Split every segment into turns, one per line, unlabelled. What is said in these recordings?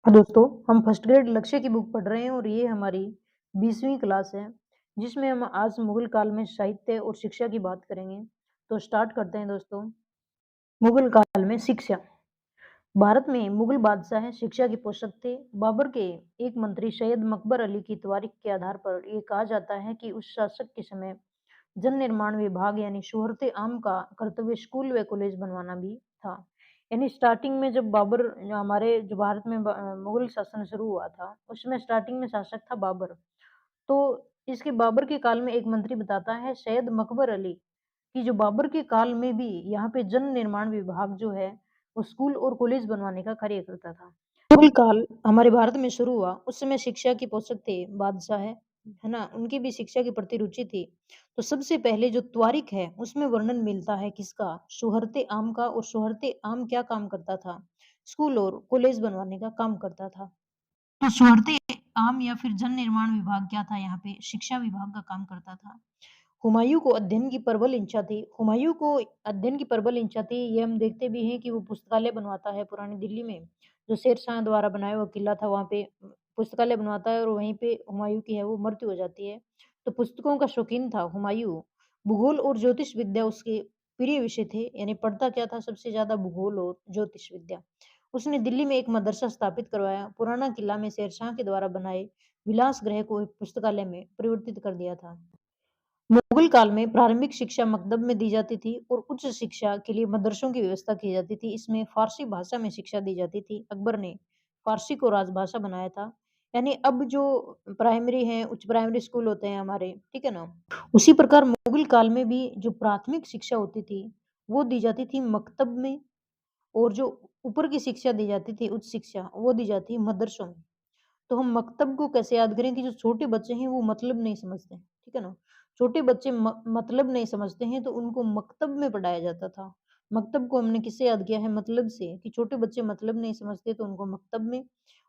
दोस्तों, हम first grade लक्ष्य की बुक पढ़ रहे हैं और ये हमारी 20वीं क्लास है, जिसमें हम आज मुगल काल में साहित्य और शिक्षा की बात करेंगे। तो स्टार्ट करते हैं दोस्तों। मुगल काल में शिक्षा। भारत में मुगल बादशाह शिक्षा के पोषक थे। बाबर के एक मंत्री सैयद मकबर अली की तवारीख के आधार पर ये कहा जाता है कि उस शासक के समय जन निर्माण विभाग यानी शोहरते आम का कर्तव्य स्कूल व कॉलेज बनवाना भी था। यानी स्टार्टिंग में जब बाबर हमारे जो भारत में मुगल शासन शुरू हुआ था, उसमें स्टार्टिंग में शासक था बाबर। तो इसके बाबर के काल में एक मंत्री बताता है सैयद मकबर अली कि जो बाबर के काल में भी यहाँ पे जन निर्माण विभाग जो है वो स्कूल और कॉलेज बनवाने का कार्य करता था। मुगल काल हमारे भारत में शुरू हुआ, उस समय शिक्षा के पोषक थे बादशाह है ना, उनकी भी शिक्षा के प्रति रुचि थी। तो सबसे पहले जो त्वारिख है उसमें वर्णन मिलता है किसका, सोहरते आम का। और सोहरते आम क्या काम करता था, स्कूल और कॉलेज बनवाने का काम करता था। तो सोहरते आम या फिर जन निर्माण विभाग क्या था, यहाँ पे शिक्षा विभाग का काम करता था। हुमायूं को अध्ययन की प्रबल इच्छा थी। हुमायूं को अध्ययन की प्रबल इच्छा थी, ये हम देखते भी हैं कि वो पुस्तकालय बनवाता है पुरानी दिल्ली में। जो शेर शाह द्वारा बनाया हुआ किला था, वहाँ पे पुस्तकालय बनवाता है और वहीं पे हुमायूं की है वो मृत्यु हो जाती है। तो पुस्तकों का शौकीन था हुमायूं। भूगोल और ज्योतिष विद्या उसके प्रिय विषय थे, यानी पढ़ता क्या था सबसे ज्यादा, भूगोल और ज्योतिष विद्या। उसने दिल्ली में एक मदरसा स्थापित करवाया। पुराना किला में शेरशाह के द्वारा बनाए विलास गृह को एक पुस्तकालय में परिवर्तित कर दिया था। मुगल काल में प्रारंभिक शिक्षा मकतब में दी जाती थी और उच्च शिक्षा के लिए मदरसों की व्यवस्था की जाती थी। इसमें फारसी भाषा में शिक्षा दी जाती थी। अकबर ने फारसी को राजभाषा बनाया था। यानी अब जो प्राइमरी है, उच्च प्राइमरी स्कूल होते हैं हमारे, ठीक है ना, उसी प्रकार मुगल काल में भी जो प्राथमिक शिक्षा होती थी वो दी जाती थी मकतब में, और जो ऊपर की शिक्षा दी जाती थी उच्च शिक्षा वो दी जाती है मदरसों में। तो हम मकतब को कैसे याद करें कि जो छोटे बच्चे हैं वो मतलब नहीं समझते, ठीक है ना? छोटे बच्चे मतलब नहीं समझते हैं तो उनको मकतब में पढ़ाया जाता था। मकतब को हमने किससे याद किया है, मतलब से, कि छोटे बच्चे मतलब नहीं समझते तो उनको मकतब में,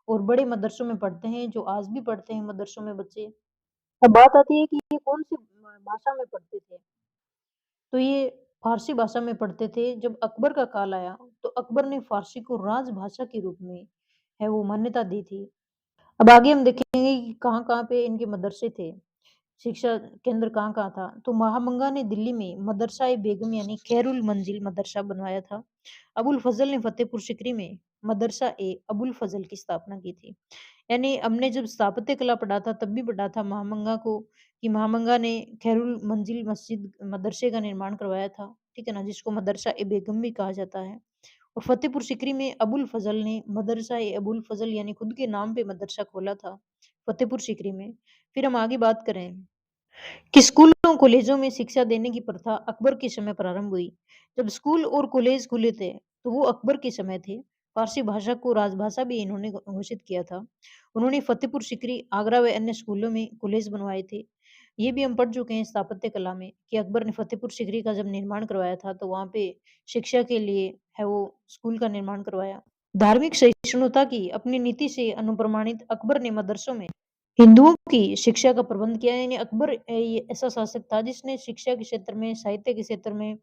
और बड़े मदरसों में पढ़ते हैं जो आज भी पढ़ते हैं मदरसों में बच्चे। अब बात आती है कि ये कौन-सी भाषा में पढ़ते थे? तो ये फारसी भाषा में पढ़ते थे। जब अकबर का काल आया तो अकबर ने फारसी को राजभाषा के रूप में है वो मान्यता दी थी। अब आगे हम देखेंगे कि कहाँ-कहाँ पे इनके मदरसे थे, शिक्षा केंद्र कहाँ-कहाँ था। तो महामंगा ने दिल्ली में मदरसा-ए-बेगम यानी खैरुल मंजिल मदरसा बनवाया था। अबुल फजल ने फतेहपुर सीकरी में मदरसा-ए-अबुल फजल की स्थापना की थी। यानी हमने जब स्थापत्य कला पढ़ा था तब भी पढ़ा था महामंगा को, कि महामंगा ने खैरुल मंजिल मस्जिद मदरसे का निर्माण करवाया था, ठीक है ना, जिसको मदरसा-ए-बेगम भी कहा जाता है। और फतेहपुर सीकरी में अबुल फजल ने मदरसा-ए-अबुल फजल यानी खुद के नाम पे मदरसा खोला था, फतेहपुर सीकरी में। फिर हम आगे बात करें कि स्कूलों कॉलेजों में शिक्षा देने की प्रथा अकबर के समय प्रारंभ हुई। जब स्कूल और कॉलेज खुले थे तो वो अकबर के समय थे। फारसी भाषा को राजभाषा भी इन्होंने घोषित किया था। उन्होंने फतेहपुर सीकरी, आगरा व अन्य स्कूलों में कॉलेज बनवाए थे। ये भी हम पढ़ चुके हैं स्थापत्य कला में कि अकबर ने फतेहपुर सीकरी का जब निर्माण करवाया था तो वहाँ पे शिक्षा के लिए है वो स्कूल का निर्माण करवाया। धार्मिक सहिष्णुता की अपनी नीति से अनुप्रमाणित अकबर ने मदरसों में हिंदुओं की शिक्षा का प्रबंध किया। यानी अकबर ये ऐसा शासक था जिसने शिक्षा के क्षेत्र में, साहित्य के क्षेत्र में,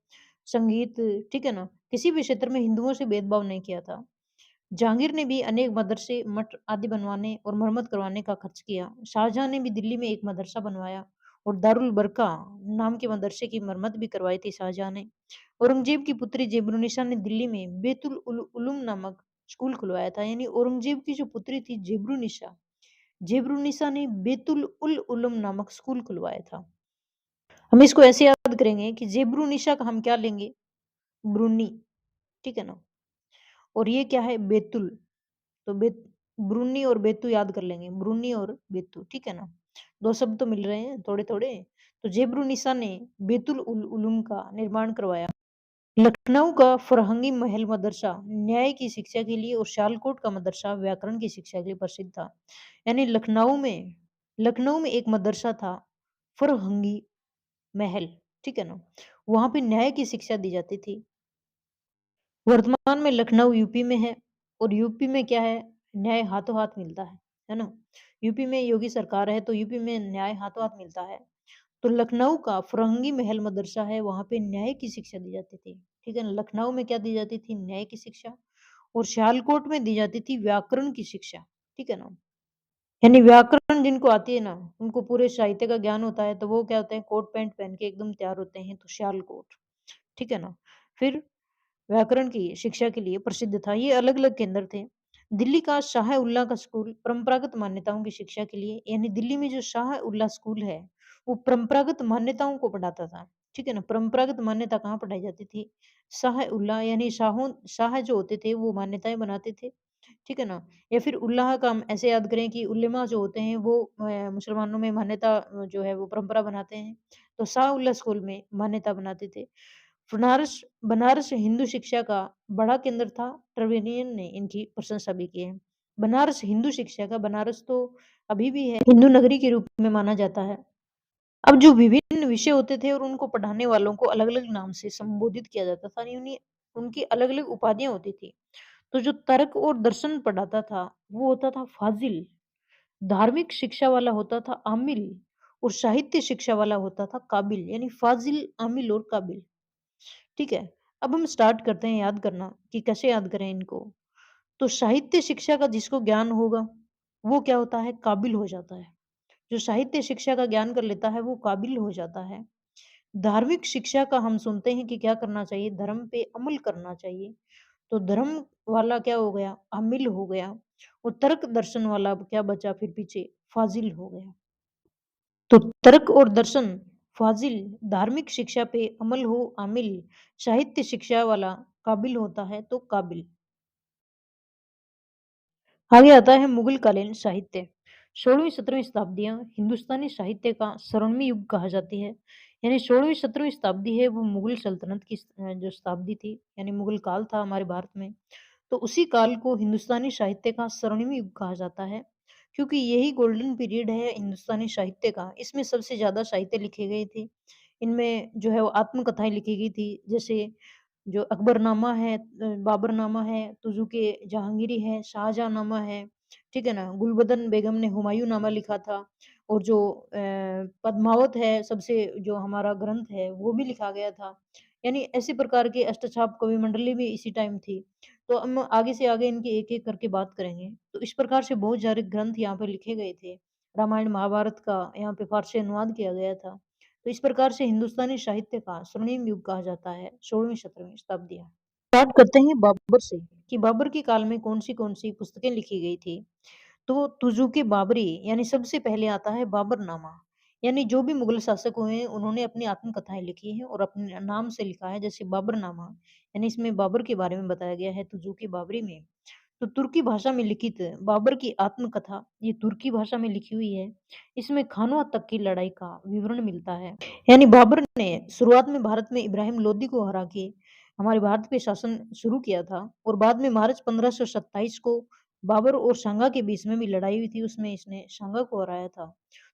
संगीत, ठीक है ना, किसी भी क्षेत्र में हिंदुओं से भेदभाव नहीं किया था। जहांगीर ने भी अनेक मदरसे, मठ आदि बनवाने और मरम्मत करवाने का खर्च किया। शाहजहां ने भी दिल्ली में एक मदरसा बनवाया और दारुल बरका नाम के मदरसे की मरम्मत भी करवाई थी शाहजहां ने। औरंगजेब की पुत्री जेबरुनिसा ने दिल्ली में उलूम नामक स्कूल खुलवाया था। यानी औरंगजेब की जो पुत्री थी जेबरुनिसा, जेबरूनिसा ने बेतुल उल उलूम नामक स्कूल खुलवाया था। हम इसको ऐसे याद करेंगे कि जेबरूनिसा का हम क्या लेंगे, ब्रूनी, ठीक है ना, और ये क्या है, बेतुल। तो ब्रूनी और बेतु याद कर लेंगे, ब्रूनी और बेतु, ठीक है ना, दो शब्द तो मिल रहे हैं थोड़े थोड़े। तो जेबरूनिसा ने बेतुल उल उलूम का निर्माण करवाया। लखनऊ का फरहंगी महल मदरसा न्याय की शिक्षा के लिए और सियालकोट का मदरसा व्याकरण की शिक्षा के लिए प्रसिद्ध था। यानी लखनऊ में एक मदरसा था, फरहंगी महल, ठीक है ना, वहां पे न्याय की शिक्षा दी जाती थी। वर्तमान में लखनऊ यूपी में है, और यूपी में क्या है, न्याय हाथों हाथ मिलता है ना। यूपी में योगी सरकार है तो यूपी में न्याय हाथों हाथ मिलता है। तो लखनऊ का फरंगी महल मदरसा है, वहां पे न्याय की शिक्षा दी जाती थी, ठीक है ना। लखनऊ में क्या दी जाती थी, न्याय की शिक्षा। और सियालकोट में दी जाती थी व्याकरण की शिक्षा, ठीक है ना? यानी व्याकरण जिनको आती है ना, उनको पूरे साहित्य का ज्ञान होता है, तो वो क्या होते हैं कोट पैंट पहन के एकदम तैयार होते हैं, तो सियालकोट, ठीक है ना? फिर व्याकरण की शिक्षा के लिए प्रसिद्ध था। ये अलग-अलग केंद्र थे। दिल्ली का शाह-ए-उल्लाह का स्कूल परंपरागत मान्यताओं की शिक्षा के लिए यानी दिल्ली में जो शाह-ए-उल्लाह स्कूल है, वो परंपरागत मान्यताओं को पढ़ाता था। ठीक है ना? परंपरागत मान्यता कहाँ पढ़ाई जाती थी? शाह-ए-उल्लाह यानी शाह जो होते थे वो मान्यताएँ बनाते थे। ठीक है ना? या फिर उल्लाह का हम ऐसे याद करें कि उलेमा जो होते हैं वो मुसलमानों में मान्यता जो है वो परंपरा बनाते हैं। तो शाह-उल्लाह स्कूल में मान्यता बनाते थे। बनारस बनारस हिंदू शिक्षा का बड़ा केंद्र था। ट्रेवेलियन ने इनकी प्रशंसा भी की है। बनारस हिंदू शिक्षा का बनारस तो अभी भी है हिंदू नगरी के रूप में माना जाता है। अब जो विभिन्न विषय होते थे और उनको पढ़ाने वालों को अलग-अलग नाम से संबोधित किया जाता था। उन्हें उनकी अलग-अलग उपाधियाँ होती थी। तो जो तर्क और दर्शन पढ़ाता था, वो होता था फाजिल, धार्मिक शिक्षा वाला होता था आमिल और साहित्य शिक्षा वाला होता था काबिल, यानी फाजिल, आमिल और काबिल। ठीक है? अब हम स्टार्ट करते हैं याद करना कि कैसे याद करें इनको। तो साहित्य शिक्षा का जिसको ज्ञान होगा, वो क्या होता है काबिल हो जाता है। जो साहित्य शिक्षा का ज्ञान कर लेता है, वो काबिल हो जाता है। धार्मिक शिक्षा का हम सुनते हैं कि क्या करना चाहिए, धर्म पे अमल करना चाहिए। तो धर्म वाला क्या हो गया? आमिल हो गया और तर्क दर्शन वाला अब क्या बचा फिर पीछे? फाजिल हो गया। तो तर्क और दर्शन फाजिल, धार्मिक शिक्षा पे अमल हो आमिल, साहित्य शिक्षा वाला काबिल होता है तो काबिल। आगे आता है मुगल कालीन साहित्य। 16वीं-17वीं शताब्दियाँ हिंदुस्तानी साहित्य का स्वर्णिम युग कहा जाती है। यानी 16वीं-17वीं शताब्दी है वो मुगल सल्तनत की जो शताब्दी थी, यानी मुगल काल था हमारे भारत में। तो उसी काल को हिंदुस्तानी साहित्य का स्वर्णिम युग कहा जाता है, क्योंकि यही गोल्डन पीरियड है हिंदुस्तानी साहित्य का। इसमें सबसे ज़्यादा साहित्य लिखे गए थे। इनमें जो है वो आत्मकथाएँ लिखी गई थी, जैसे जो अकबरनामा है, बाबरनामा है, तुज़ुक-ए जहांगीरी है, शाहजहाँनामा है, ठीक है ना? गुलबदन बेगम ने हुमायूँनामा लिखा था और जो पद्मावत है, सबसे जो हमारा ग्रंथ है, वो भी लिखा गया था। यानी ऐसे प्रकार के अष्टछाप कवि मंडली भी इसी टाइम थी। तो हम आगे से आगे इनकी एक-एक करके बात करेंगे। तो इस प्रकार से बहुत सारे ग्रंथ यहाँ पे लिखे गए थे। रामायण, महाभारत का यहाँ पे फ़ारसी अनुवाद किया गया था। तो इस प्रकार से हिंदुस्तानी साहित्य का स्वर्णिम युग कहा जाता है 16वीं-17वीं शताब्दियाँ। स्टार्ट करते हैं बाबर से कि बाबर के काल में कौन सी पुस्तकें लिखी गई थी। तो तुज़ुक-ए बाबरी यानी सबसे पहले आता है बाबरनामा। यानी जो भी मुगल शासक हुए हैं उन्होंने अपनी आत्मकथाएँ लिखी हैं और अपने नाम से लिखा है जैसे बाबरनामा, यानी इसमें बाबर के बारे में बताया गया है तुज़ुक-ए बाबरी में। तो तुर्की भाषा में लिखित बाबर की आत्मकथा ये तुर्की भाषा में लिखी हुई है। इसमें खानवा तक की लड़ाई का विवरण मिलता है। यानी बाबर ने शुरुआत में भारत में इब्राहिम लोदी को हरा के हमारे भारत पे शासन शुरू किया था और बाद में मार्च 1527 को बाबर और शांगा के बीच में भी लड़ाई हुई थी, उसमें इसने शांगा को हराया था।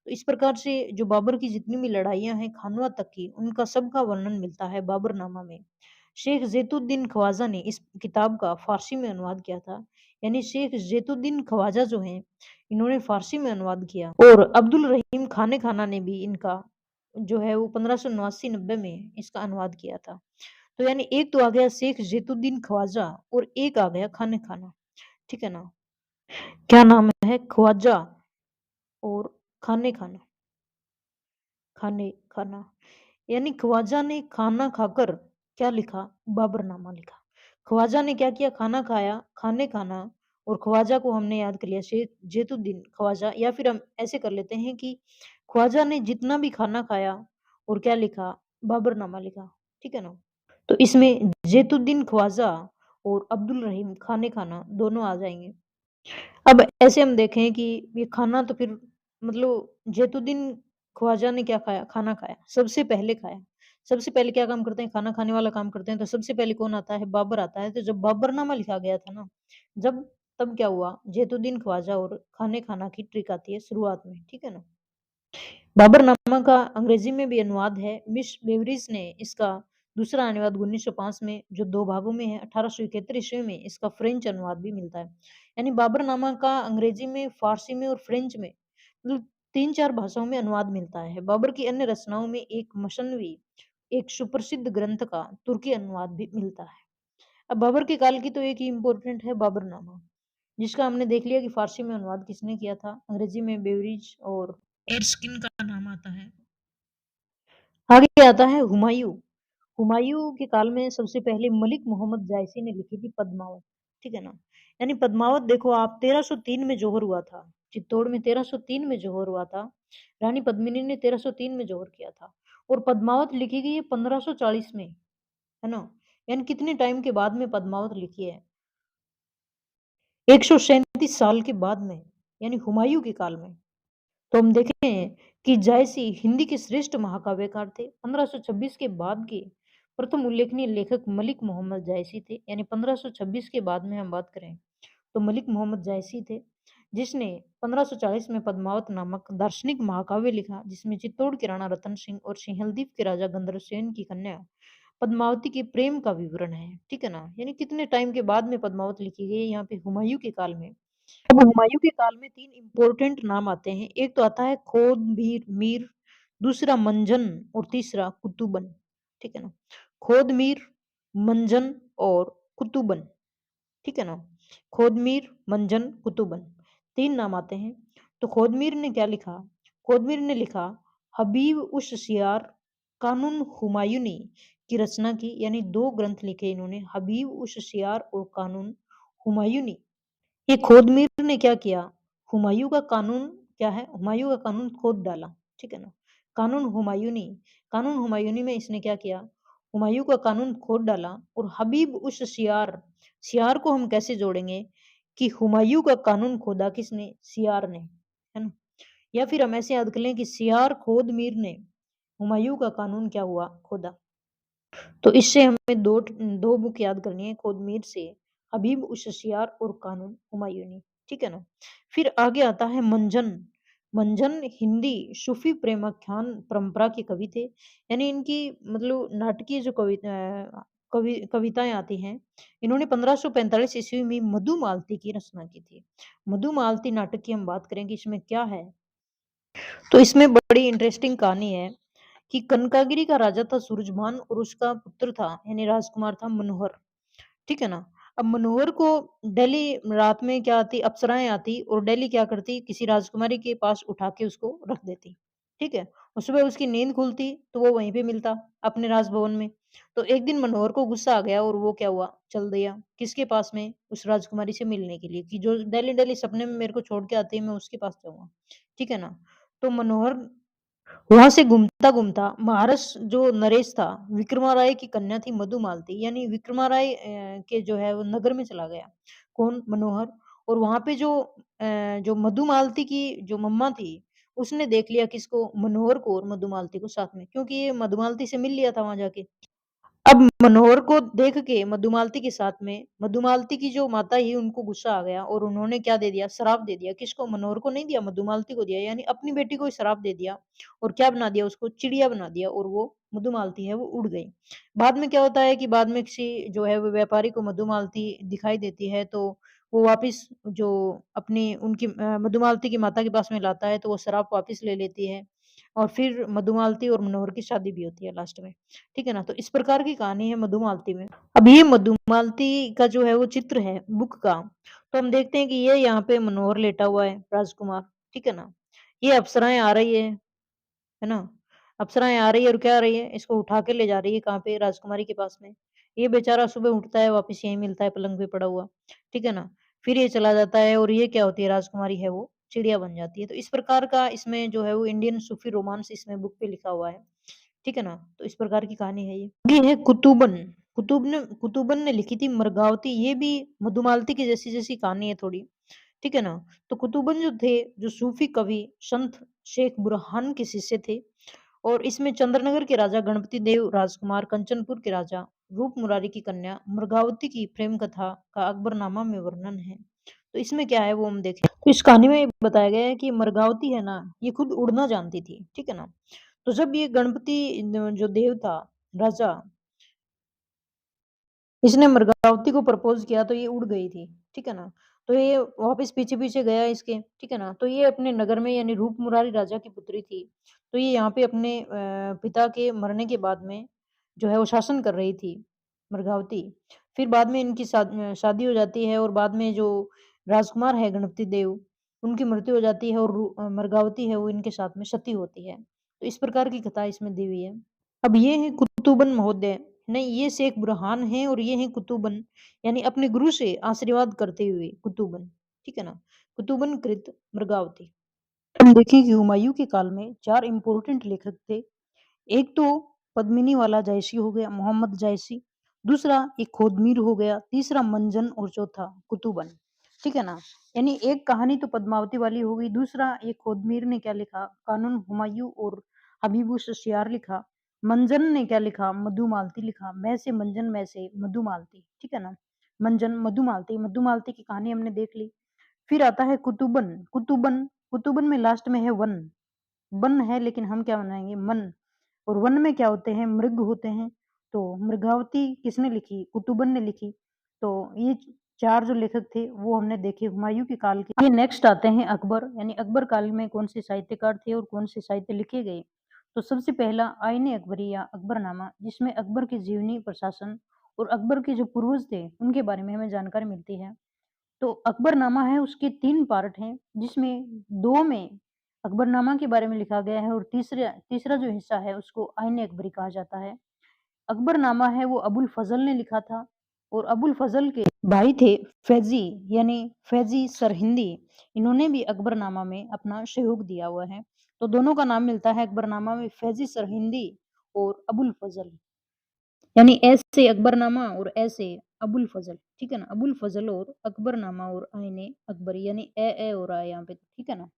तो इस प्रकार से जो बाबर की जितनी भी लड़ाइयाँ हैं खानवा तक की, उनका सबका वर्णन मिलता है बाबरनामा में। शेख ज़ैनुद्दीन ख्वाजा ने इस किताब का फ़ारसी में अनुवाद किया था। यानी शेख ज़ैनुद्दीन ख्वाजा जो हैं, इन्होंने फ़ारसी में अनुवाद किया और अब्दुल रहीम खाने खाना ने भी इनका जो है वो 1589-90 में इसका अनुवाद किया था। तो यानी एक तो आ गया शेख ज़ैनुद्दीन ख्वाजा और एक आ गया खाने खाना, ठीक है ना? क्या नाम है? ख्वाजा और खाने खाना, खाने खाना। यानी ख्वाजा ने खाना खाकर क्या लिखा? बाबरनामा लिखा। ख्वाजा ने क्या किया? खाना खाया, खाने खाना और ख्वाजा को हमने याद कर लिया शेख ज़ैनुद्दीन ख्वाजा या फिर हम ऐसे कर लेते हैं कि ख्वाजा ने जितना भी खाना खाया और क्या लिखा? बाबरनामा लिखा, ठीक है ना? तो इसमें ज़ैनुद्दीन ख्वाजा और अब्दुल रहीम खाने खाना दोनों आ जाएँगे। अब ऐसे हम देखें कि ये खाना तो फिर मतलब ज़ैनुद्दीन ख्वाजा ने क्या खाया? खाना खाया, सबसे पहले खाया। सबसे पहले क्या काम करते हैं? खाना खाने वाला काम करते हैं, तो सबसे पहले कौन आता है? बाबर आता है। तो जब बाबरनामा लिखा गया था ना, जब तब क्या हुआ? ज़ैनुद्दीन ख्वाजा और खाने खाना की ट्रिक आती है शुरुआत में, ठीक है ना? बाबरनामा का अंग्रेजी में भी अनुवाद है। मिस बेवरिज ने इसका दूसरा अनुवाद 1905 में जो 2 भागों में है 1871 ईस्वी में इसका फ्रेंच अनुवाद भी मिलता है। यानी बाबरनामा का अंग्रेजी में, फ़ारसी में और फ्रेंच में मतलब 3-4 भाषाओं में अनुवाद मिलता है। बाबर की अन्य रचनाओं में एक मसनवी, एक सुप्रसिद्ध ग्रंथ का तुर्की अनुवाद भी मिलता है। अब बाबर के काल की तो एक ही इम्पोर्टेंट है बाबरनामा, जिसका हमने देख लिया कि फ़ारसी में अनुवाद किसने किया था, अंग्रेज़ी में बेवरिज और एरस्किन का नाम आता है। आगे आता है हुमायूँ। हुमायूँ के काल में सबसे पहले मलिक मोहम्मद जायसी ने लिखी थी पद्मावत, ठीक है ना? यानी पद्मावत देखो आप 1303 में जोहर हुआ था, चित्तौड़ में 1303 में जोहर हुआ था, रानी पद्मिनी ने 1303 में जोहर किया था और पद्मावत लिखी गई है 1540 में, है ना? यानी कितने टाइम के बाद में पद्मावत लिखी है? 137 साल के बाद में, यानी हुमायूँ के काल में। तो हम देखें कि जायसी हिंदी के श्रेष्ठ महाकाव्यकार थे। 1526 के बाद के प्रथम उल्लेखनीय लेखक मलिक मोहम्मद जायसी थे। यानी 1526 के बाद में हम बात करें तो मलिक मोहम्मद जायसी थे, जिसने 1540 में पद्मावत नामक दार्शनिक महाकाव्य लिखा, जिसमें चित्तौड़ के राणा रतन सिंह और सिंहलदीप के राजा गंधर्वसेन की कन्या पद्मावती के प्रेम का विवरण है, ठीक है ना? यानी कितने टाइम के बाद में पद्मावत लिखी गई है यहाँ पे हुमायूं के काल में। अब हुमायूं के काल में 3 इम्पोर्टेंट नाम आते हैं। एक तो आता है खोद मीर, दूसरा मंजन और तीसरा कुतुबन, ठीक है ना? खोद मीर, मंजन और कुतुबन, ठीक है ना? खोदमीर, मंजन, कुतुबन 3 नाम आते हैं। तो खोदमीर ने क्या लिखा? खोदमीर ने लिखा हबीब उश शियार कानून हुमायूनी की रचना की, यानी 2 ग्रंथ लिखे इन्होंने, हबीब उश शियार और कानून हुमायूनी। ये खोदमीर ने क्या किया? हुमायूं का कानून क्या है? हुमायूं का कानून खोद डाला, ठीक है ना? कानून हुमायूनी, कानून हुमायूनी में इसने क्या किया? हुमायूं का कानून खोद डाला और हबीब उस शियार, शियार को हम कैसे जोड़ेंगे कि हुमायूं का कानून खोदा किसने? शियार ने, है ना? या फिर हम ऐसे याद कर लें कि शियार खोद मीर ने हुमायूं का कानून क्या हुआ? खोदा। तो इससे हमें दो बुक याद करनी है खोद मीर से, हबीब उश शियार और कानून हुमायूनी, ठीक है ना? फिर आगे आता है मंजन। मंजन हिंदी सूफी प्रेमाख्यान परंपरा के कवि थे, यानी इनकी मतलब नाटकीय जो कविताएं आती हैं, इन्होंने 1545 ईस्वी में मधुमालती की रचना की थी। मधुमालती नाटक की हम बात करें कि इसमें क्या है, तो इसमें बड़ी इंटरेस्टिंग कहानी है कि कनकागिरी का राजा था सूरजभान और उसका पुत्र था यानी राजकुमार था मनोहर, ठीक है ना? अब मनोहर को डेली रात में क्या आती अप्सराएं आती और डेली क्या करती किसी राजकुमारी के पास उठा के उसको रख देती, ठीक है? और सुबह उसकी नींद खुलती तो वो वहीं पे मिलता अपने राजभवन में। तो एक दिन मनोहर को गुस्सा आ गया और वो क्या हुआ चल दिया किसके पास में उस राजकुमारी से मिलने के लिए कि जो डेली डेली सपने में मेरे को छोड़ के आती है मैं उसके पास जाऊंगा, ठीक है ना? तो मनोहर वहाँ से घूमता-घूमता महाराज जो नरेश था, विक्रमाराय की कन्या थी मधुमालती, यानी विक्रमाराय के जो है वो नगर में चला गया। कौन? मनोहर। और वहाँ पे जो मधुमालती की जो मम्मा थी, उसने देख लिया किसको? मनोहर को और मधुमालती को साथ में, क्योंकि ये मधुमालती से मिल लिया था वहाँ जाके। अब मनोहर को देख के मधुमालती के साथ में मधुमालती की जो माता ही उनको गुस्सा आ गया और उन्होंने क्या दे दिया? श्राप दे दिया। किसको? मनोहर को नहीं दिया, मधुमालती को दिया। यानी अपनी बेटी को ही श्राप दे दिया और क्या बना दिया उसको? चिड़िया बना दिया और वो मधुमालती है वो उड़ गई। बाद में क्या होता है कि बाद में किसी जो है वो व्यापारी को मधुमालती दिखाई देती है तो वो वापिस जो अपनी उनकी मधुमालती की माता के पास में लाता है तो वो श्राप वापिस ले लेती है और फिर मधुमालती और मनोहर की शादी भी होती है लास्ट में। ठीक है ना? तो इस प्रकार की कहानी है मधुमालती में। अब ये मधुमालती का जो है वो चित्र है बुक का, तो हम देखते हैं कि ये यहाँ पे मनोहर लेटा हुआ है, राजकुमार, ठीक है ना? ये अप्सराएँ आ रही है ना? अप्सराएँ आ रही है और क्या आ रही है? इसको उठा के ले जा रही है कहाँ पे? राजकुमारी के पास में। ये बेचारा सुबह उठता है, वापस यहीं मिलता है पलंग पे पड़ा हुआ, ठीक है ना? फिर ये चला जाता है और ये क्या होती है राजकुमारी है वो चिड़िया बन जाती है। तो इस प्रकार का इसमें जो है वो इंडियन सूफी रोमांस इसमें बुक पे लिखा हुआ है। ठीक है ना? तो इस प्रकार की कहानी है ये। आगे है कुतुबन। कुतुबन ने लिखी थी मरगावती, ये भी मधुमालती की जैसी-जैसी कहानी है थोड़ी, ठीक है ना? तो कुतुबन जो थे, जो सूफी कवि संत शेख बुरहान के शिष्य थे और इसमें चंद्रनगर के राजा गणपति देव राजकुमार, कंचनपुर के राजा रूप मुरारी की कन्या मृगावती की प्रेम कथा का अकबरनामा में वर्णन है। तो इसमें क्या है वो हम देखें। तो इस कहानी में बताया गया है कि मृगावती है ना, ये खुद उड़ना जानती थी, ठीक है ना? तो जब ये गणपति जो देव था, राजा, इसने मृगावती को प्रपोज़ किया तो ये उड़ गई थी, ठीक है ना? तो ये वापस पीछे-पीछे गया इसके, ठीक है ना? तो ये अपने नगर में यानी रूप मुरारी राजा की पुत्री थी। तो ये यहाँ पे अपने पिता के मरने के बाद में जो है वो शासन कर रही थी। मृगावती। फिर बाद में इनकी शादी हो जाती है और बाद में जो राजकुमार है गणपति देव, उनकी मृत्यु हो जाती है और मृगावती है वो इनके साथ में सती होती है। तो इस प्रकार की कथा इसमें दी हुई है। अब ये है कुतुबन महोदय, नहीं ये शेख बुरहान है और ये है कुतुबन, यानी अपने गुरु से आशीर्वाद करते हुए कुतुबन, ठीक है ना? कुतुबन कृत मृगावती। हम देखें कि हुमायूं के काल में 4 इम्पोर्टेंट लेखक थे। एक तो पद्मिनी वाला जायसी हो गया, मोहम्मद जायसी, दूसरा एक खोदमीर हो गया, तीसरा मंजन और चौथा कुतुबन, ठीक है ना? यानी एक कहानी तो पद्मावती वाली हो गई, दूसरा एक खोदमीर ने क्या लिखा, कानून हुमायूं और हबीबु शशियार लिखा, मंजन ने क्या लिखा, मधुमालती लिखा, मैं से मंजन मैं से मधुमालती, ठीक है ना? मंजन मधुमालती, मधुमालती की कहानी हमने देख ली। फिर आता है कुतुबन, कुतुबन, कुतुबन में लास्ट में है वन, वन है लेकिन हम क्या बनाएंगे मन, और वन में क्या होते हैं, मृग होते हैं। तो मृगावती किसने लिखी, कुतुबन ने लिखी। तो ये 4 जो लेखक थे वो हमने देखे हुमायूं के काल के। ये नेक्स्ट आते हैं अकबर, यानी अकबर काल में कौन से साहित्यकार थे और कौन से साहित्य लिखे गए। तो सबसे पहला आईने अकबरी या अकबरनामा, जिसमें अकबर की जीवनी, प्रशासन और अकबर के जो पूर्वज थे उनके बारे में हमें जानकारी मिलती है। तो अकबरनामा है उसके 3 पार्ट हैं, जिसमें 2 में अकबरनामा के बारे में लिखा गया है और तीसरा तीसरा जो हिस्सा है उसको आईन अकबरी कहा जाता है। अकबरनामा है वो अबुल फजल ने लिखा था और अबुल फजल के भाई थे फैजी, यानी फैजी सरहिंदी, इन्होंने भी अकबरनामा में अपना सहयोग दिया हुआ है। तो दोनों का नाम मिलता है अकबरनामा में, फैजी सरहिंदी और अबुल फजल, यानी ऐसे अकबरनामा और ऐसे अबुल फजल, ठीक है ना? अबुल फजल और अकबरनामा और आईने अकबरी, यानी ए और आ यहाँ पे, ठीक है ना?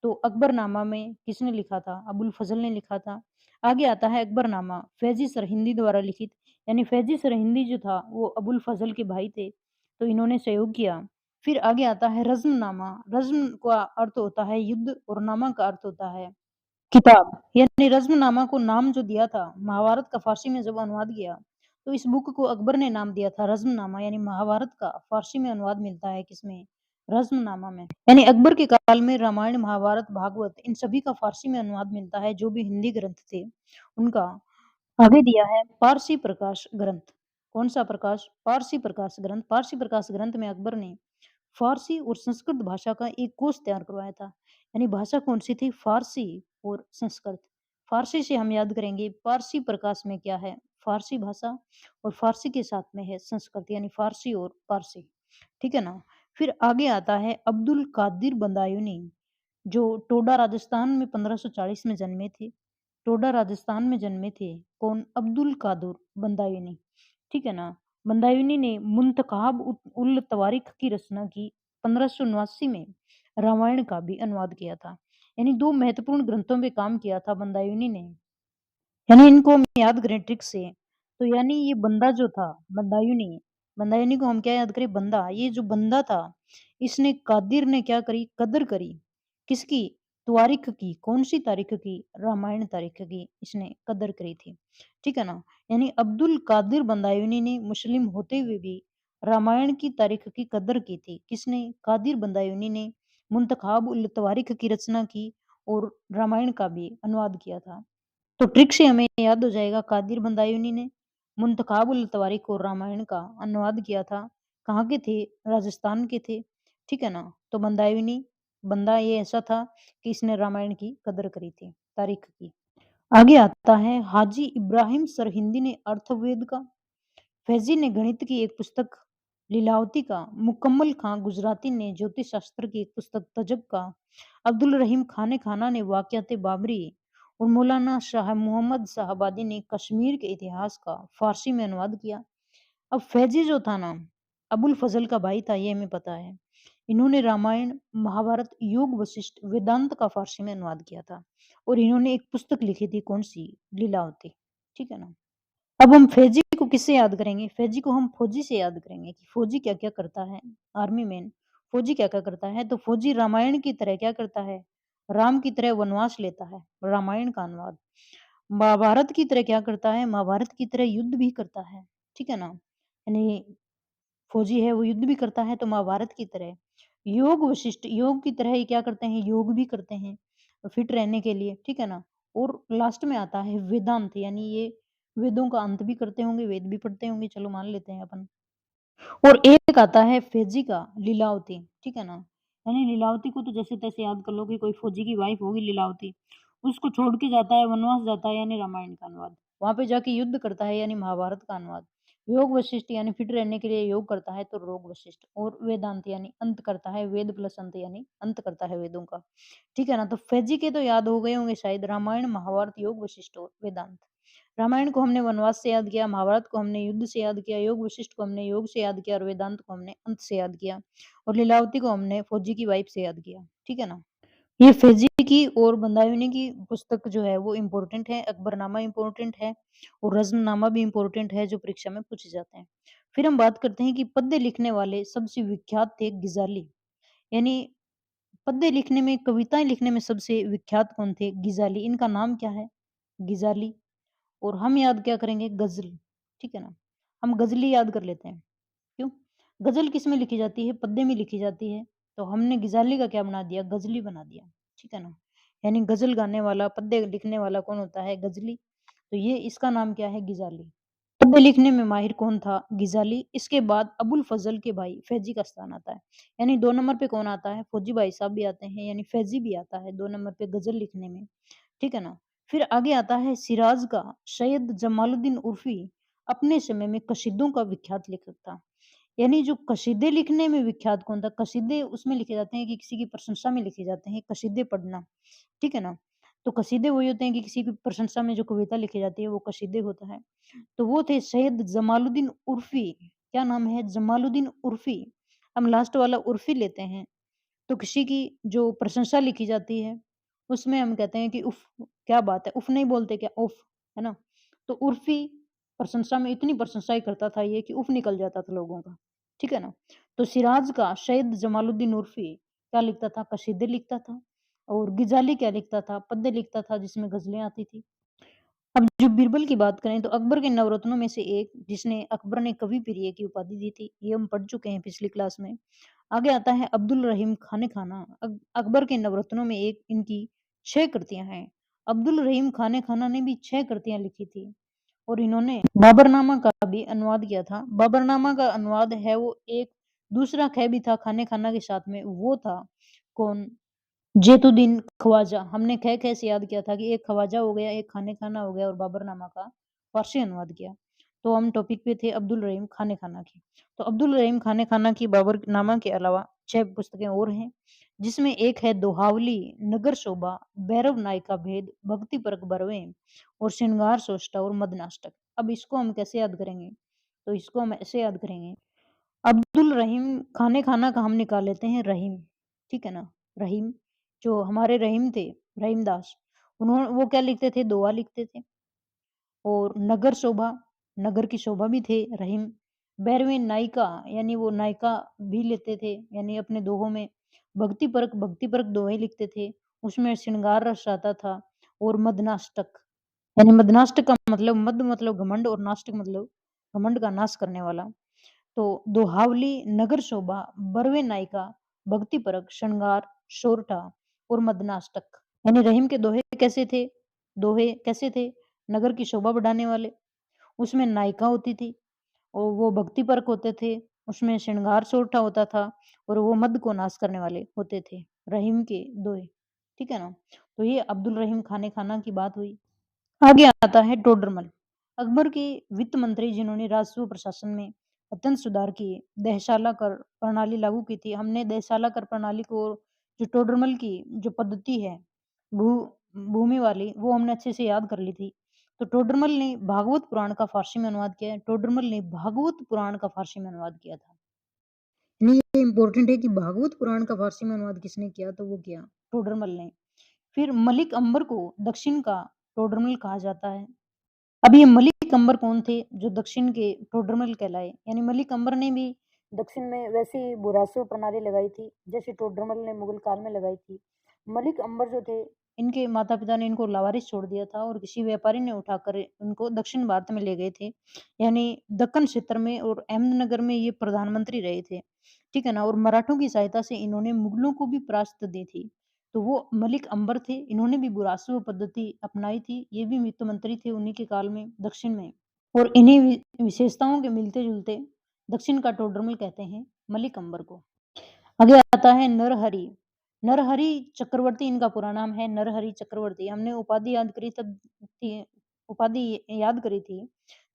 तो अकबरनामा में किसने लिखा था, अबुल फजल ने लिखा था। आगे आता है अकबरनामा फैजी सरहिंदी द्वारा लिखित, यानी फैजी सरहिंदी जो था वो अबुल फजल के भाई थे, तो इन्होंने सहयोग किया। फिर आगे आता है रज्मनामा, रज्म का अर्थ होता है युद्ध और नामा का अर्थ होता है किताब, यानी रज़्मनामा को नाम जो दिया था, महाभारत का फ़ारसी में जब अनुवाद किया, तो इस बुक को अकबर ने नाम दिया था रज़्मनामा, यानी महाभारत का फ़ारसी में अनुवाद मिलता है किसमें? रज़्मनामा में। यानी अकबर के काल में रामायण, महाभारत, भागवत इन सभी का फ़ारसी में अनुवाद मिलता है, जो भी हिंदी ग्रंथ थे, उनका। आगे दिया है पारसी प्रकाश ग्रंथ। कौन-सा प्रकाश? पारसी प्रकाश ग्रंथ। पारसी प्रकाश ग्रंथ में अकबर ने फ़ारसी और संस्कृत भाषा का एक कोश तैयार करवाया था। यानी भाषा कौन-सी थी? फ़ारसी और संस्कृत। फ़ारसी से हम याद करेंगे पारसी प्रकाश में क्या है? फ़ारसी भाषा और फ़ारसी के साथ में है संस्कृत, यानी फ़ारसी और पारसी। ठीक है ना? फिर आगे आता है अब्दुल कादिर बदायूनी, जो टोडा राजस्थान में 1540 में जन्मे थे। टोडा राजस्थान में जन्मे थे। कौन? अब्दुल कादुर बदायूनी, ठीक है ना? बदायूनी ने मुंतखाब उल तवारीख की रचना की। 1579 में रामायण का भी अनुवाद किया था। यानी 2 महत्वपूर्ण ग्रंथों पे काम किया था बदायूनी ने। यानी इनको हम याद करें ट्रिक से, तो यानी ये बंदा जो था बदायूनी, बदायूनी को हम क्या याद करें? बंदा। ये जो बंदा था, इसने कादिर ने क्या करी? कदर करी। किसकी? त्वारीख की। कौन-सी तारीख की? रामायण तारीख की इसने कदर करी थी। ठीक है ना? यानी अब्दुल कादिर बदायूनी ने मुस्लिम होते हुए भी रामायण की तारीख की कदर की थी। किसने? कादिर बदायूनी ने मुंतखाब उल तवारीख की रचना की और रामायण का भी अनुवाद किया था। तो ट्रिक से हमें याद हो जाएगा कादिर बदायूनी ने मुंतखाबुल तवारीख और रामायण का अनुवाद किया था। कहाँ के थे? राजस्थान के थे। ठीक है ना? तो बदायूनी बंदा ये ऐसा था कि इसने रामायण की कदर करी थी, तारीख की। आगे आता है हाजी इब्राहिम सरहिंदी ने अर्थवेद का, फैजी ने गणित की एक पुस्तक लीलावती का, मुकम्मल खां गुजराती ने ज्योतिष शास्त्र की एक पुस्तक तजब का, अब्दुल रहीम खान खाना ने वाक़यात बाबरी और मौलाना शाह मोहम्मद साहबादी ने कश्मीर के इतिहास का फारसी में अनुवाद किया। अब फैजी जो था ना, अबुल फजल का भाई था, ये हमें पता है। इन्होंने रामायण, महाभारत, योग वशिष्ठ, वेदांत का फारसी में अनुवाद किया था और इन्होंने एक पुस्तक लिखी थी, कौन सी? लीलावती। ठीक है ना? अब हम फ़ैज़ी को किससे याद करेंगे? फ़ैज़ी को हम फ़ौजी से याद करेंगे कि फ़ौजी क्या-क्या करता है? आर्मी मैन, फ़ौजी क्या-क्या करता है? तो फ़ौजी रामायण की तरह क्या करता है? राम की तरह वनवास लेता है, रामायण का अनुवाद। महाभारत की तरह क्या करता है? महाभारत की तरह युद्ध भी करता है, ठीक है ना? यानी फ़ौजी है वो युद्ध भी करता है तो महाभारत की तरह। योग वशिष्ठ, योग की तरह ही क्या करते हैं? योग भी करते हैं, फिट रहने के लिए, ठीक है ना? और लास्ट में आता है वेदांत, यानी ये वेदों का अंत भी करते होंगे, वेद भी पढ़ते होंगे, चलो मान लेते हैं अपन। और एक आता है फ़ेजी का लीलावती, ठीक है ना? यानी लीलावती को तो जैसे-तैसे याद कर लो कि कोई फ़ौजी की वाइफ़ होगी लीलावती, उसको छोड़ के जाता है, वनवास जाता है यानी रामायण का अनुवाद। वहाँ पे जाके युद्ध करता है यानी महाभारत का अनुवाद। योग वशिष्ठ यानी फिट रहने के लिए योग करता है तो रोग वशिष्ठ। और वेदांत यानी अंत करता है, वेद प्लस अंत यानी अंत करता है वेदों का। ठीक है ना? तो फ़ेजी के तो याद हो गए होंगे शायद, रामायण, महाभारत, योग वशिष्ठ और वेदांत। रामायण को हमने वनवास से याद किया, महाभारत को हमने युद्ध से याद किया, योग वशिष्ठ को हमने योग से याद किया और वेदांत को हमने अंत से याद किया और लीलावती को हमने फौजी की वाइफ से याद किया। ठीक है ना? ये फ़ेज़ी की और बंदायूनी की पुस्तक जो है वो इम्पोर्टेंट है, अकबरनामा इम्पोर्टेंट है और रज़्मनामा भी इम्पोर्टेंट है जो परीक्षा में पूछे जाते हैं। फिर हम बात करते हैं कि पद्य लिखने वाले सबसे विख्यात थे गिज़ाली, यानी पद्य लिखने में, कविताएँ लिखने में सबसे विख्यात कौन थे? गिज़ाली। इनका नाम क्या है? गिज़ाली। और हम याद क्या करेंगे? गज़ल, ठीक है ना? हम गज़लें याद कर लेते हैं, क्यों? गज़ल किसमें लिखी जाती है? पद्य में लिखी जाती है, तो हमने गिज़ाली का क्या बना दिया? गज़ली बना दिया, ठीक है ना? यानी गज़ल गाने वाला, पद्य लिखने वाला कौन होता है? गज़ली, तो ये इसका नाम क्या है? गिज़ाली। पद्य लिखने में माहिर कौन था? गिज़ाली। इसके बाद अबुल फ़ज़ल के भाई फ़ैज़ी का स्थान आता है, यानी 2 नंबर पे कौन आता है? फ़ौजी भाई साहब भी आते हैं, यानी फ़ैज़ी भी आता है 2 नंबर पे गज़ल लिखने में। ठीक है ना? फिर आगे आता है सिराज का सैयद जमालुद्दीन उर्फ़ी अपने समय में कसीदों का विख्यात लेखक था। यानी जो कसीदे लिखने में विख्यात कौन था? कसीदे उसमें लिखे जाते हैं कि किसी की प्रशंसा में लिखे जाते हैं, कसीदे पढ़ना, ठीक है ना? तो कसीदे वही होते हैं कि किसी की प्रशंसा में जो कविता लिखी जाती है वो कसीदे होता है। तो वो थे सैयद जमालुद्दीन उर्फ़ी, क्या नाम है? जमालुद्दीन उर्फ़ी। हम लास्ट वाला उर्फ़ी लेते हैं। तो किसी की जो प्रशंसा लिखी जाती है, उसमें हम कहते हैं कि उफ़! क्या बात है! उफ़ नहीं बोलते क्या? उफ़, है ना? तो उर्फ़ी प्रशंसा में इतनी प्रशंसा ही करता था ये कि उफ़ निकल जाता था लोगों का, ठीक है ना? तो सिराज का सैयद जमालुद्दीन उर्फ़ी क्या लिखता था? कसीदे लिखता था और गिज़ाली क्या लिखता था? पद्य लिखता था जिसमें ग़ज़लें आती थी। अब जो बीरबल की बात करें तो अकबर के नवरत्नों में से एक जिसने अकबर ने कवि प्रिय की उपाधि दी थी, ये हम पढ़ चुके हैं पिछली क्लास में। आगे आता है अब्दुल रहीम खाने खाना। अकबर के नवरत्नों में एक इनकी 6 कृतियाँ हैं। अब्दुल रहीम खाने खाना ने भी 6 कृतियाँ लिखी थी और इन्होंने बाबरनामा का भी अनुवाद किया था। बाबरनामा का अनुवाद है वो एक दूसरा ख़ भी था खाने खाना के साथ में, वो था कौन? जेतुद्दीन ख्वाजा। हमने ख़ ख़ से याद किया था कि एक ख्वाजा हो गया, एक खाने खाना हो गया और बाबरनामा का फ़ारसी अनुवाद किया। तो हम टॉपिक पे थे अब्दुल रहीम खाने खाना की। तो अब्दुल रहीम खाने खाना की बाबरनामा के अलावा 6 पुस्तकें और हैं, जिसमें एक है दोहावली, नगर शोभा, भैरव नायिका भेद, भक्ति परक बरवें और श्रृंगार सोष्टा और मदनाष्टक। अब इसको हम कैसे याद करेंगे? तो इसको हम ऐसे याद करेंगे, अब्दुल रहीम खाने खाना का हम निकाल लेते हैं रहीम, ठीक है ना? रहीम, जो हमारे रहीम थे, रहीम दास, वो क्या लिखते थे? दोहा लिखते थे। और नगर शोभा, नगर की शोभा भी थे रहीम। 12वीं नायिका यानी वो नायिका भी लेते थे, यानी अपने दोहों में। भक्ति परक दोहे लिखते थे, उसमें श्रृंगार रस आता था। और मदनाष्टक, यानी मदनाष्टक का मतलब मद मतलब घमंड और नास्तिक मतलब घमंड का नाश करने वाला। तो दोहावली, नगर शोभा, बरवे नायिका, भक्ति परक, श्रृंगार, शोरठा और मदनाष्टक। यानी रहीम के दोहे कैसे थे? दोहे कैसे थे? नगर की शोभा बढ़ाने वाले, उसमें नायिका होती थी और वो भक्ति परक होते थे, उसमें श्रृंगार शोरठा होता था और वो मद को नाश करने वाले होते थे, रहीम के दोहे, ठीक है ना? तो ये अब्दुल रहीम खाने खाना की बात हुई। आगे आता है टोडरमल। अकबर के वित्त मंत्री जिन्होंने राजस्व प्रशासन में अत्यंत सुधार किए, दहशाला कर प्रणाली लागू की थी। हमने दहशाला कर प्रणाली को, जो टोडरमल की जो पद्धति है भू भूमि वाली, वो हमने अच्छे से याद कर ली थी। तो टोडरमल ने भागवत पुराण का फारसी में अनुवाद किया है। टोडरमल ने भागवत पुराण का फारसी में अनुवाद किया था। नहीं, ये इम्पोर्टेंट है कि भागवत पुराण का फारसी में अनुवाद किसने किया? तो वो किया टोडरमल ने। फिर मलिक अंबर को दक्षिण का टोडरमल कहा जाता है। अब ये मलिक अंबर कौन थे जो दक्षिण के टोडरमल कहलाए? यानी मलिक अंबर ने भी दक्षिण में वैसे ही बुरासो प्रणाली लगाई थी जैसे टोडरमल ने मुगल काल में लगाई थी। मलिक अंबर जो थे, इनके माता पिता ने इनको लावारिस छोड़ दिया था और किसी व्यापारी ने उठाकर इनको दक्षिण भारत में ले गए थे, यानी दक्कन क्षेत्र में और अहमदनगर में ये प्रधानमंत्री रहे थे, ठीक है ना? और मराठों की सहायता से इन्होंने मुगलों को भी परास्त दी थी। तो वो मलिक अंबर थे, इन्होंने भी बुरासो पद्धति अपनाई थी, ये भी वित्त मंत्री थे उन्हीं के काल में दक्षिण में। और इन्हीं विशेषताओं के मिलते-जुलते दक्षिण का टोडरमल कहते हैं मलिक अंबर को। आगे आता है नरहरि। नरहरि चक्रवर्ती इनका पूरा नाम है, नरहरि चक्रवर्ती। हमने उपाधि याद करी थी,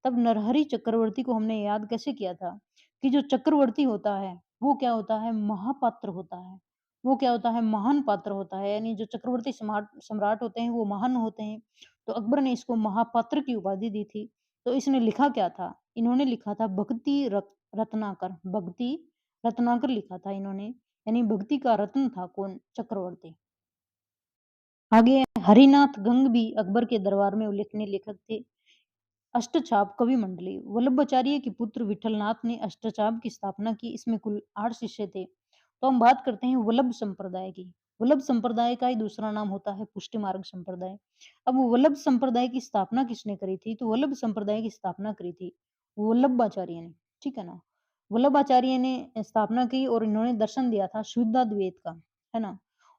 तब नरहरि चक्रवर्ती को हमने याद कैसे किया था कि जो चक्रवर्ती होता है, वो क्या होता है? महापात्र होता है। वो क्या होता है? महान पात्र होता है, यानी जो चक्रवर्ती सम्राट होते हैं, वो महान होते हैं। तो अकबर ने इसको महापात्र की उपाधि दी थी। तो इसने लिखा क्या था? इन्होंने लिखा था रत्नाकर, भक्ति रत्नाकर लिखा था इन्होंने, यानी भक्ति का रत्न था कौन? चक्रवर्ती। आगे हरिनाथ गंग भी अकबर के दरबार में उल्लेखनीय लेखक थे। अष्टचाप कवि मंडली, वल्लभाचार्य के पुत्र विठलनाथ ने अष्टचाप की स्थापना की। इसमें कुल 8 शिष्य थे। तो हम बात करते हैं वल्लभ संप्रदाय की। वल्लभ संप्रदाय का ही दूसरा नाम होता है पुष्टि मार्ग संप्रदाय। अब वल्लभ संप्रदाय की स्थापना किसने करी थी? तो वल्लभ संप्रदाय की स्थापना करी थी वल्लभाचार्य ने, ठीक है ना? वल्लभाचार्य ने स्थापना की और इन्होंने दर्शन दिया था शुद्धाद्वैत का, है ना?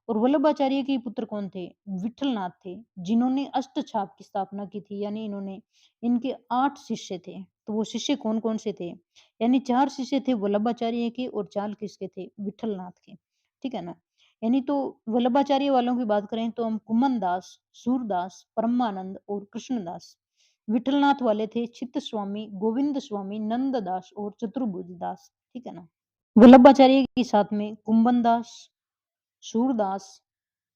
और वल्लभाचार्य के पुत्र कौन थे? विठलनाथ थे, जिन्होंने अष्टछाप की स्थापना की थी, यानी इन्होंने इनके 8 शिष्य थे। तो वो शिष्य कौन-कौन से थे? यानी 4 शिष्य थे वल्लभाचार्य के और 4 किसके थे? विठलनाथ के। ठीक है ना? यानी तो वल्लभाचार्य वालों की बात करें तो हम कुम्मन दास, सूरदास, परमानंद और कृष्णदास। विठलनाथ वाले थे चित्त स्वामी, गोविंद स्वामी, नंददास और चतुर्भुज दास। ठीक है ना? वल्लभाचार्य के साथ में कुम्भन दास, सूरदास,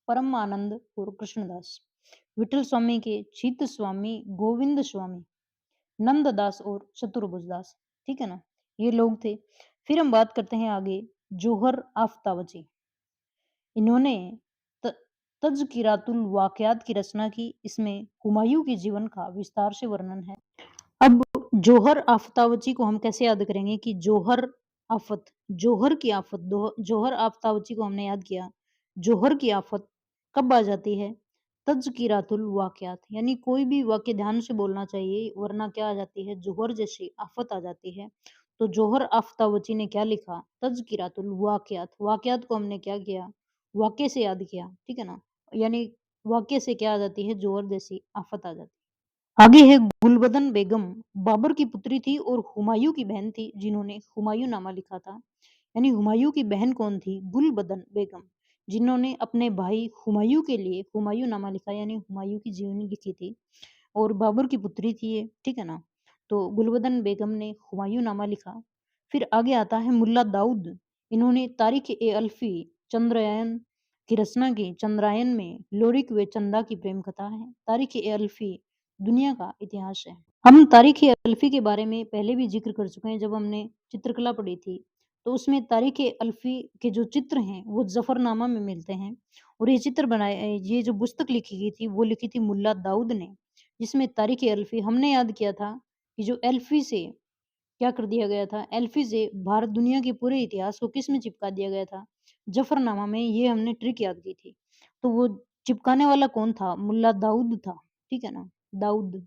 परमानंद और कृष्णदास। विठल स्वामी के चित्त स्वामी, गोविंद स्वामी, नंददास और चतुर्भुजदास। ठीक है ना? ये लोग थे। फिर हम बात करते हैं आगे जोहर आफ्तावची। इन्होंने त तज़किरातुल वाक़ियात की रचना की। इसमें हुमायूँ के जीवन का विस्तार से वर्णन है। अब जोहर आफ्तावची को हम कैसे याद करेंगे कि जोहर की आफत जोहर आफ्तावची को हमने याद किया। जोहर की आफत कब आ जाती है? तज़किरातुल वाक़ियात, यानी कोई भी वाक्य ध्यान से बोलना चाहिए वरना क्या आ जाती है? जोहर जैसी आफत आ जाती है। तो जोहर आफ्तावची ने क्या लिखा? तज़किरातुल वाक़ियात। वाक़ियात को हमने क्या किया? वाक्य से याद किया, ठीक है ना? यानी वाक्य से क्या आ जाती है? जोहर जैसी आफत आ जाती है। आगे है गुलबदन बेगम, बाबर की पुत्री थी और हुमायूं की बहन थी, जिन्होंने हुमायूं नामा लिखा था। यानी हुमायूं की बहन कौन थी? गुलबदन बेगम, जिन्होंने अपने भाई हुमायूं के लिए हुमायूं नामा लिखा, यानी हुमायूं की जीवनी लिखी थी। और बाबर की पुत्री थी ये, ठीक है ना? तो गुलबदन बेगम ने हुमायूं नामा लिखा। फिर आगे आता है मुल्ला दाऊद। इन्होंने तारीख ए अल्फी चंद्रयान की रचना की। चंद्रायन में लोरिक व चंदा की प्रेम कथा है। तारीख ए अल्फी दुनिया का इतिहास है। हम तारीख ए अल्फी के बारे में पहले भी जिक्र कर चुके हैं जब हमने चित्रकला पढ़ी थी। तो उसमें तारीख ए अल्फी के जो चित्र हैं वो जफरनामा में मिलते हैं। और ये जो पुस्तक लिखी गई थी वो लिखी थी मुल्ला दाऊद ने, जिसमें तारीख ए अल्फी हमने याद किया था कि जो एल्फी से क्या कर दिया गया था? एल्फी से भारत दुनिया के पूरे इतिहास को किसमें चिपका दिया गया था? जफरनामा में। ये हमने ट्रिक याद की थी। तो वो चिपकाने वाला कौन था? मुल्ला दाऊद था, ठीक है ना? दाऊद।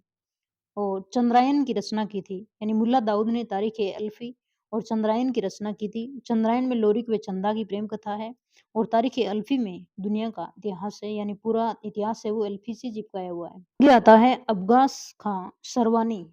और चंद्रायन की रचना की थी, यानी मुल्ला दाऊद ने तारीख-ए-अल्फी और चंद्रायन की रचना की थी। चंद्रायन में लोरिक व चंदा की प्रेम कथा है और तारीख-ए-अल्फी में दुनिया का इतिहास है, यानी पूरा इतिहास है वो अल्फी से चिपकाया हुआ है। ये आता है अब्बास खां सरवानी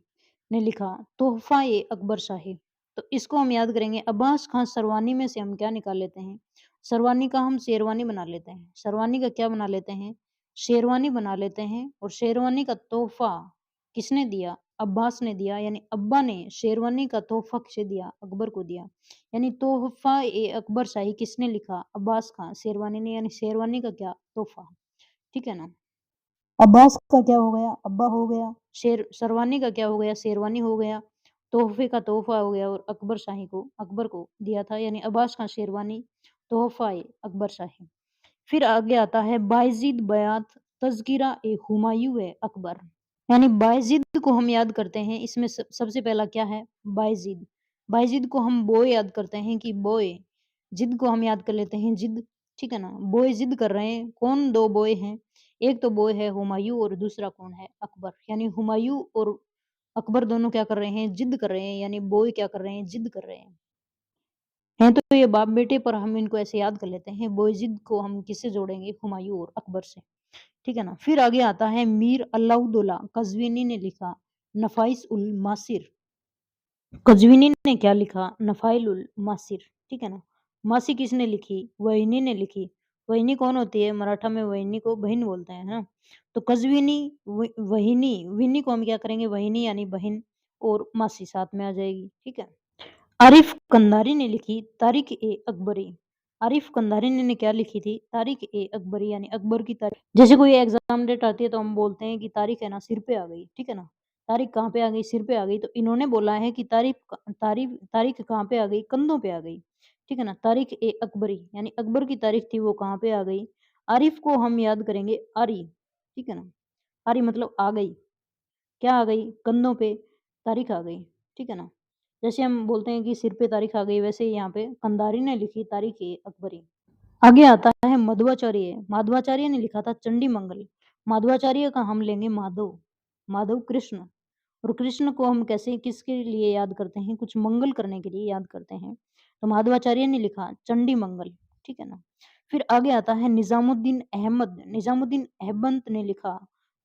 ने लिखा तोहफ़ा-ए-अकबर शाही। तो इसको हम याद करेंगे। अब्बास खां सरवानी में से हम क्या निकाल लेते हैं? सरवानी का हम शेरवानी बना लेते हैं। सरवानी का क्या बना लेते हैं? शेरवानी बना लेते हैं। और शेरवानी का तोहफ़ा किसने दिया? अब्बास ने दिया, यानी अब्बा ने शेरवानी का तोहफ़ा किसे दिया? अकबर को दिया। यानी तोहफ़ा-ए-अकबर शाही किसने लिखा? अब्बास खां शेरवानी ने, यानी शेरवानी का क्या? तोहफ़ा। ठीक है ना? अब्बास का क्या हो गया? अब्बा हो गया। सरवानी का क्या हो गया? शेरवानी हो गया। तोहफ़े का तोहफ़ा हो गया और अकबर शाही को अकबर को दिया था, यानी अब्बास खां शेरवानी, तोहफ़ा-ए-अकबर शाही। फिर आगे आता है बायज़ीद बयात तज़किरा-ए-हुमायूँ-ए-अकबर। यानी बायज़ीद को हम याद करते हैं। इसमें सबसे पहला क्या है? बायज़ीद। बायज़ीद को हम बोए याद करते हैं कि बोए। जिद को हम याद कर लेते हैं जिद, ठीक है ना? बोए जिद कर रहे हैं। कौन 2 बोए हैं? एक तो बोए है हुमायूँ और दूसरा कौन है? अकबर। यानी हुमायूँ और अकबर दोनों क्या कर रहे हैं? जिद कर रहे हैं, यानी बोए क्या कर रहे हैं? जिद कर रहे हैं। हैं तो ये बाप बेटे, पर हम इनको ऐसे याद कर लेते हैं। बायज़ीद को हम किससे जोड़ेंगे? हुमायूँ और अकबर से, ठीक है ना? फिर आगे आता है मीर अलाउद्दौला कज़विनी ने लिखा नफ़ाइस उल मासिर। कज़विनी ने क्या लिखा? नफ़ाइल उल मासिर, ठीक है ना? मासी किसने लिखी? वहिनी ने लिखी। वहिनी कौन होती है? मराठा में वहिनी को बहन बोलते हैं, है ना? तो कज़विनी वहिनी, विनी को हम क्या करेंगे? वहिनी यानी बहन, और मासी साथ में आ जाएगी, ठीक है? आरिफ कंधारी ने लिखी तारीख-ए-अकबरी। आरिफ कंधारी ने क्या लिखी थी? तारीख-ए-अकबरी यानी अकबर की तारीख। जैसे कोई एग्ज़ाम डेट आती है तो हम बोलते हैं कि तारीख है ना सिर पे आ गई, ठीक है ना? तारीख कहाँ पे आ गई? सिर पे आ गई। तो इन्होंने बोला है कि तारीख कहाँ पे आ गई? कंधों पे आ गई, ठीक है ना? तारीख-ए-अकबरी यानी अकबर की तारीख थी वो कहाँ पे आ गई? आरिफ को हम याद करेंगे आरी, ठीक है ना? आरी मतलब आ गई। क्या आ गई? कंधों पे तारीख आ गई, ठीक है ना? जैसे हम बोलते हैं कि सिर पे तारीख आ गई, वैसे ही यहाँ पे कंधारी ने लिखी तारीख-ए-अकबरी। आगे आता है मध्वाचार्य। माधवाचार्य ने लिखा था चंडी मंगल। माधवाचार्य का हम लेंगे माधव, माधव कृष्ण। और कृष्ण को हम कैसे किसके लिए याद करते हैं? कुछ मंगल करने के लिए याद करते हैं। तो माधवाचार्य ने लिखा चंडी मंगल, ठीक है ना? फिर आगे आता है निज़ामुद्दीन अहमद। निज़ामुद्दीन अहमद ने लिखा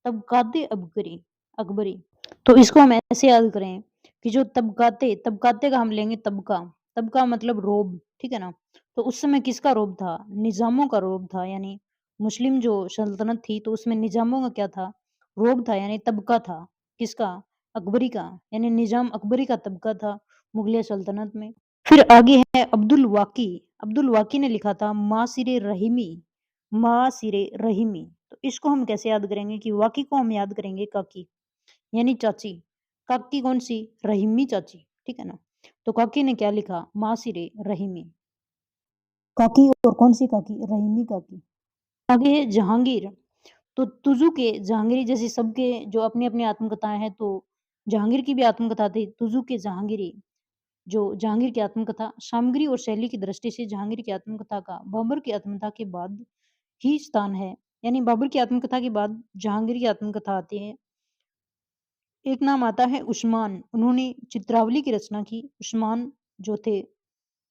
तबक़ात-ए अबकरी अकबरी। तो इसको हम ऐसे याद करें कि जो तबक़ाते, तबक़ाते का हम लेंगे तबका। तबका मतलब रोब, ठीक है ना? तो उस समय किसका रोब था? निज़ामों का रोब था, यानी मुस्लिम जो सल्तनत थी तो उसमें निज़ामों का क्या था? रोब था, यानी तबका था। किसका? अकबरी का, यानी निज़ाम अकबरी का तबका था मुगलिया सल्तनत में। फिर आगे है अब्दुल वाक़ी। अब्दुल वाक़ी ने लिखा था मासिरे रहीमी, मासिरे रहीमी। तो इसको हम कैसे याद करेंगे कि वाक़ी को हम याद करेंगे काकी, यानी चाची। काकी कौन-सी? रहीमी चाची, ठीक है ना? तो काकी ने क्या लिखा? मासिरे रहीमी। काकी और कौन-सी काकी? रहीमी काकी। आगे है जहांगीर। तो तुज़ु के जहांगीरी, जैसे सबके जो अपनी-अपनी आत्मकथाएँ हैं, तो जहांगीर की भी आत्मकथा थी तुज़ु के जहांगीरी। जो जहांगीर की आत्मकथा सामग्री और शैली की दृष्टि से जहांगीर की आत्मकथा का बाबर की आत्मकथा के बाद ही स्थान है। यानी बाबर की आत्मकथा के बाद जहांगीर की आत्मकथा आती है। एक नाम आता है उस्मान, उन्होंने चित्रावली की रचना की। उस्मान जो थे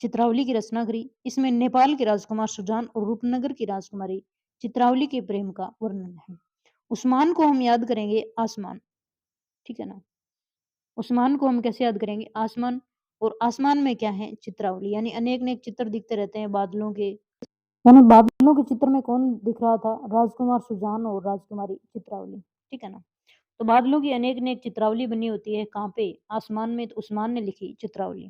चित्रावली की रचना करी। इसमें नेपाल के राजकुमार सुजान और रूपनगर की राजकुमारी चित्रावली के प्रेम का वर्णन है। उस्मान को हम याद करेंगे आसमान, ठीक है ना? उस्मान को हम कैसे याद करेंगे? आसमान, और आसमान में क्या है? चित्रावली, यानी अनेक-अनेक चित्र दिखते रहते हैं बादलों के। यानी बादलों के चित्र में कौन दिख रहा था? राजकुमार सुजान और राजकुमारी चित्रावली, ठीक है ना? तो बादलों की अनेक-अनेक चित्रावली बनी होती है, कहाँ पे? आसमान में। तो उस्मान ने लिखी चित्रावली।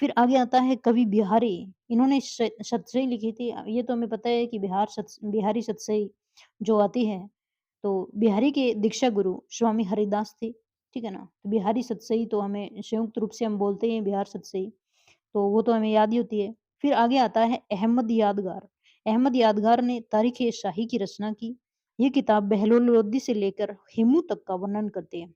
फिर आगे आता है कवि बिहारी, इन्होंने शतसई लिखी थी। ये तो हमें पता है कि बिहारी शतसई जो आती है, तो बिहारी के दीक्षा गुरु स्वामी हरिदास थे, ठीक है ना? तो बिहारी शतसई तो हमें संयुक्त रूप से हम बोलते हैं बिहार शतसई, तो वो तो हमें याद ही होती है। फिर आगे आता है अहमद यादगार। अहमद यादगार ने तारीख़-ए-शाही की रचना की। ये किताब बहलोल लोदी से लेकर हिमू तक का वर्णन करती है।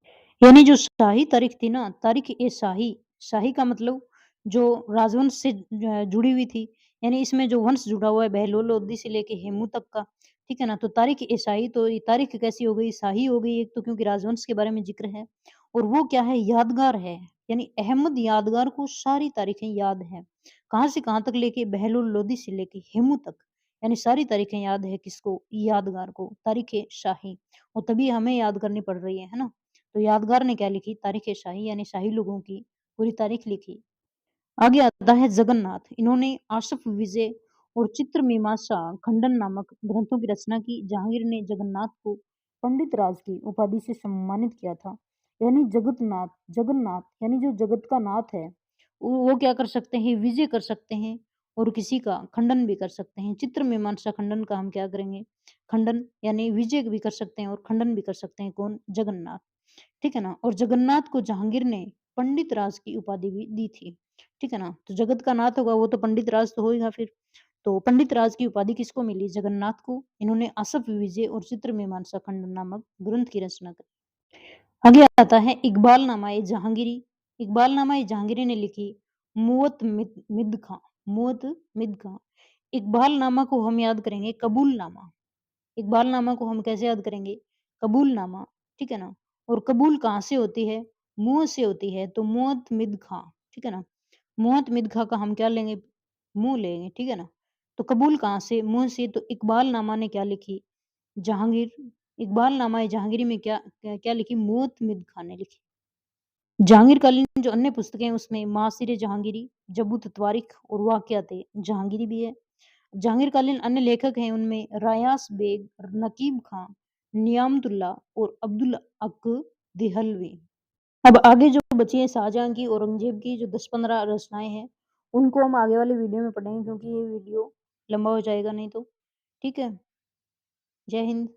यानी जो शाही तारीख थी ना, तारीख़-ए-शाही, शाही का मतलब जो राजवंश से जुड़ी हुई थी, यानी इसमें जो वंश जुड़ा हुआ है बहलोल लोदी से लेके हेमू तक का, ठीक है ना? तो तारीख़-ए-शाही, तो ये तारीख कैसी हो गई? शाही हो गई, एक तो क्योंकि राजवंश के बारे में ज़िक्र है, और वो क्या है? यादगार है, यानी अहमद यादगार को सारी तारीखें याद हैं। कहाँ से कहाँ तक लेके? बहलोल लोदी से लेके हेमू तक, यानी सारी तारीखें याद है किसको? यादगार को, तारीख़-ए-शाही, और तभी हमें याद करनी पड़ रही है ना? तो यादगार ने क्या लिखी? तारीख़-ए-शाही, यानी शाही लोगों की पूरी तारीख लिखी। आगे आता है जगन्नाथ, इन्होंने आसफ विजय और चित्रमीमांसा खंडन नामक ग्रंथों की रचना की। जहांगीर ने जगन्नाथ को पंडित राज की उपाधि से सम्मानित किया था, यानी जगतनाथ, जगन्नाथ यानी जो जगत का नाथ है, वो क्या कर सकते हैं? विजय कर सकते हैं, और किसी का खंडन भी कर सकते हैं। चित्रमीमांसा खंडन का हम क्या करेंगे? खंडन, यानी विजय भी कर सकते हैं और खंडन भी कर सकते हैं। कौन? जगन्नाथ, ठीक है ना? और जगन्नाथ को जहांगीर ने पंडित राज की उपाधि भी दी थी, ठीक है ना? तो जगत का नाथ होगा वो तो पंडित राज तो होएगा फिर। तो पंडित राज की उपाधि किसको मिली? जगन्नाथ को। इन्होंने आसफ विजय और चित्रमीमांसा खंडन नामक ग्रंथ की रचना करी। आगे आता है इकबालनामा-ए जहांगीरी। इकबालनामा-ए जहांगीरी ने लिखी मुअत्तमिद खां, मुअत्तमिद खां। इकबालनामा को हम याद करेंगे कबूलनामा। इकबालनामा को हम कैसे याद करेंगे? कबूलनामा, ठीक है ना? और कबूल कहाँ से होती है? मुँह से होती है, तो मुअत्तमिद खां, ठीक है ना? मुअत्तमिद खां का हम क्या लेंगे? मुँह लेंगे, ठीक है ना? तो कबूल कहाँ से? मुँह से। तो इकबालनामा ने क्या लिखी? जहांगीर इकबालनामा-ए-जहांगीरी में क्या क्या क्या लिखी? मौत-मिद खां ने लिखी। जहांगीरकालीन जो अन्य पुस्तकें हैं उसमें मासिर-ए-जहांगीरी, जबूत-ए-तवारीख और वाक़ियात-ए-जहांगीरी भी है। जहांगीरकालीन अन्य लेखक हैं उनमें रायास बेग, नकीब खां, नियामतुल्लाह और अब्दुल हक देहलवी। अब आगे जो बची है शाहजहाँ की, औरंगज़ेब की जो 10-15 रचनाएँ हैं, उनको हम आगे वाली वीडियो में पढ़ेंगे क्योंकि ये वीडियो लंबा हो जाएगा नहीं तो। ठीक है? जय हिंद।